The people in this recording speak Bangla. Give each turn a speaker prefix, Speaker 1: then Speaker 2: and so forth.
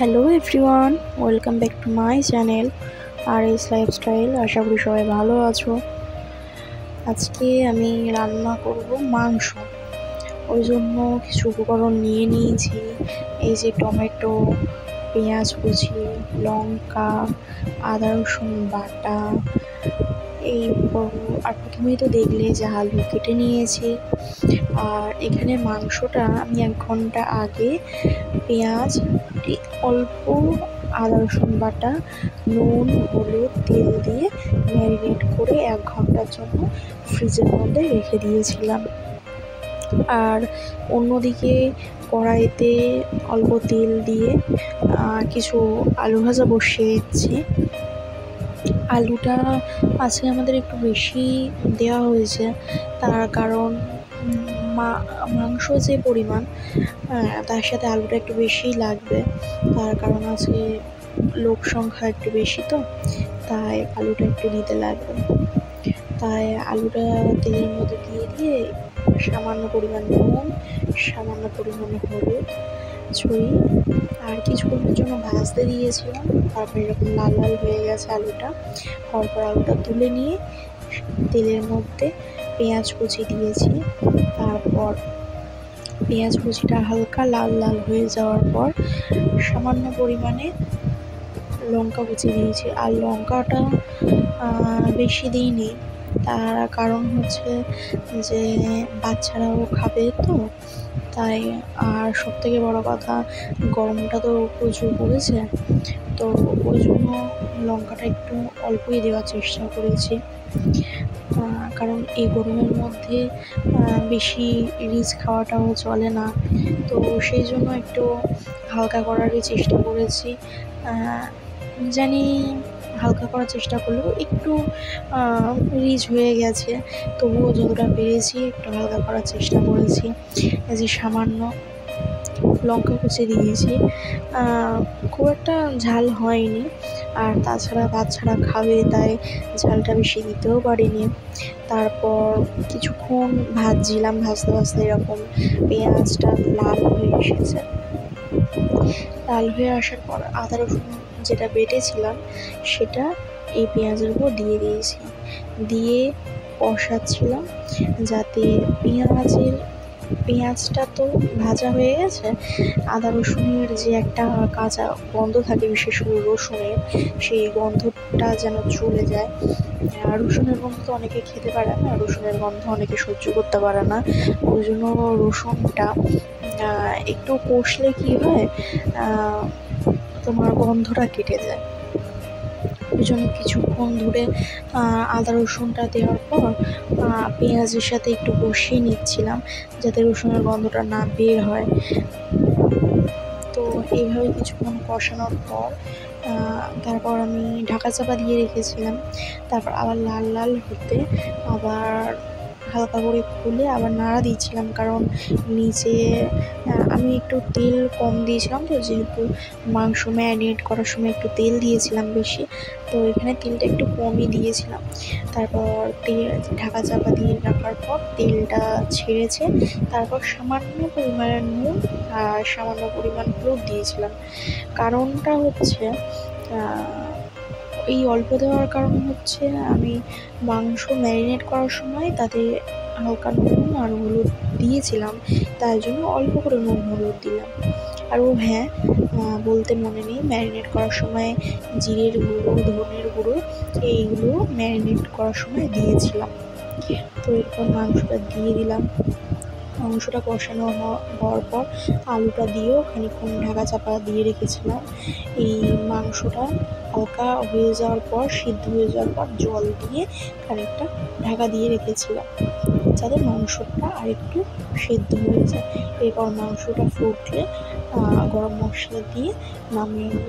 Speaker 1: Hello everyone, welcome back to my channel R S lifestyle. আশা করি সবাই ভালো আছো। আজকে আমি রান্না করব মাংস। ওই জন্য কিছু উপকরণ নিয়ে নিয়েছি। এই যে টমেটো, পেঁয়াজ কুচি, লঙ্কা, আদা রসুন বাটা, এই আর প্রথমেই তো দেখলে যে আলু কেটে নিয়েছি। আর এখানে মাংসটা আমি 1 ঘন্টা আগে পেঁয়াজ, অল্প আদা রসুন বাটা, নুন, হলুদ, তেল দিয়ে ম্যারিনেট করে 1 ঘন্টার জন্য ফ্রিজের মধ্যে রেখে দিয়েছিলাম। আর অন্যদিকে কড়াইতে অল্প তেল দিয়ে কিছু আলু ভাজা বসিয়েছি। আলুটা আজকে আমাদের একটু বেশি দেওয়া হয়েছে, তার কারণ মাংস যে পরিমাণ, তার সাথে আলুটা একটু বেশিই লাগবে। তার কারণ আজকে লোক সংখ্যা একটু বেশি, তো তাই আলুটা একটু দিতে লাগবে। তাই আলুটা তেলের মধ্যে দিয়ে সামান্য পরিমাণ নুন, সামান্য পরিমাণে হলুদ ছড়িয়ে আর কিছুক্ষণের জন্য ভাজতে দিয়েছিলাম। তারপর এরকম লাল লাল হয়ে গেছে আলুটা। হওয়ার পর আলুটা তুলে নিয়ে তেলের মধ্যে পেঁয়াজ কুচি দিয়েছি। তারপর পেঁয়াজ কুচিটা হালকা লাল লাল হয়ে যাওয়ার পর সামান্য পরিমাণে লঙ্কা কুচি দিয়েছি। আর লঙ্কাটা বেশি দিইনি, তার কারণ হচ্ছে যে বাচ্চারাও খাবে, তো তাই। আর সবথেকে বড় কথা, গরমটা তো প্রচুর পড়েছে, তো ওই জন্য লঙ্কাটা একটু অল্পই দেওয়ার চেষ্টা করেছি। কারণ এই গরমের মধ্যে বেশি রিচ খাওয়াটাও চলে না, তো সেই জন্য একটু হালকা করারই চেষ্টা করেছি। জানি হালকা করার চেষ্টা করলেও একটু রিচ হয়ে গেছে, তবুও যতটা পেরেছি একটু হালকা করার চেষ্টা করেছি। এই যে সামান্য লঙ্কা কুচি দিয়েছি, খুব একটা ঝাল হয়নি। আর তাছাড়া বাচ্চারা খাবে, তাই ঝালটা বেশি দিতেও পারিনি। তারপর কিছুক্ষণ ভাজছিলাম, ভাজতে ভাজতে এরকম পেঁয়াজটা লাল হয়ে এসেছে। লাল হয়ে আসার পর আদা রসুন যেটা বেটেছিলাম সেটা এই পেঁয়াজের উপর দিয়ে দিয়েছি, দিয়ে কষাচ্ছিলাম যাতে পেঁয়াজটা তো ভাজা হয়ে গেছে, আদা রসুনের যে একটা কাঁচা গন্ধ থাকে, বিশেষ করে রসুনের, সেই গন্ধটা যেন চলে যায়। আর রসুনের গন্ধ তো অনেকে খেতে পারে না, রসুনের গন্ধ অনেকে সহ্য করতে পারে না। ওই জন্য রসুনটা একটু কষলে কি হয়, তোমার গন্ধটা কেটে যায়। ওই জন্য কিছুক্ষণ ধরে আদা রসুনটা দেওয়ার পর পেঁয়াজের সাথে একটু কষিয়ে নিচ্ছিলাম যাতে রসুনের গন্ধটা না বের হয়। তো এইভাবে কিছুক্ষণ কষানোর পর তারপর আমি ঢাকা চাপা দিয়ে রেখেছিলাম। তারপর আবার লাল লাল হতে আবার হালকা করে খুলে আবার নাড়া দিয়েছিলাম, কারণ নিচে আমি একটু তেল কম দিয়েছিলাম, তো যেহেতু মাংস ম্যারিনেট করার সময় একটু তেল দিয়েছিলাম বেশি, তো এখানে তেলটা একটু কমই দিয়েছিলাম। তারপর ঢাকা চাপা দিয়ে রাখার পর তেলটা ছেড়েছে। তারপর সামান্য পরিমাণে নুন আর সামান্য পরিমাণ হলুদ দিয়েছিলাম। কারণটা হচ্ছে, এই অল্প দেওয়ার কারণ হচ্ছে আমি মাংস ম্যারিনেট করার সময় তাতে হালকা নুন আর হলুদ দিয়েছিলাম, তাই জন্য অল্প করে নুন হলুদ দিলাম। আর হ্যাঁ, বলতে মনে নেই, ম্যারিনেট করার সময় জিরের গুঁড়ো, ধনের গুঁড়ো এইগুলো ম্যারিনেট করার সময় দিয়েছিলাম। তো এরপর মাংসটা দিয়ে দিলাম। মাংসটা কষানো হওয়ার পর আলুটা দিয়েও খানিকক্ষণ ঢাকা চাপা দিয়ে রেখেছিলাম। এই মাংসটা হালকা হয়ে যাওয়ার পর, সিদ্ধ হয়ে যাওয়ার পর জল দিয়ে খানিকটা ঢাকা দিয়ে রেখেছিলাম যাতে মাংসটা আরেকটু সেদ্ধ হয়ে যায়। এরপর মাংসটা ফুটলে গরম মশলা দিয়ে নামিয়ে নেব।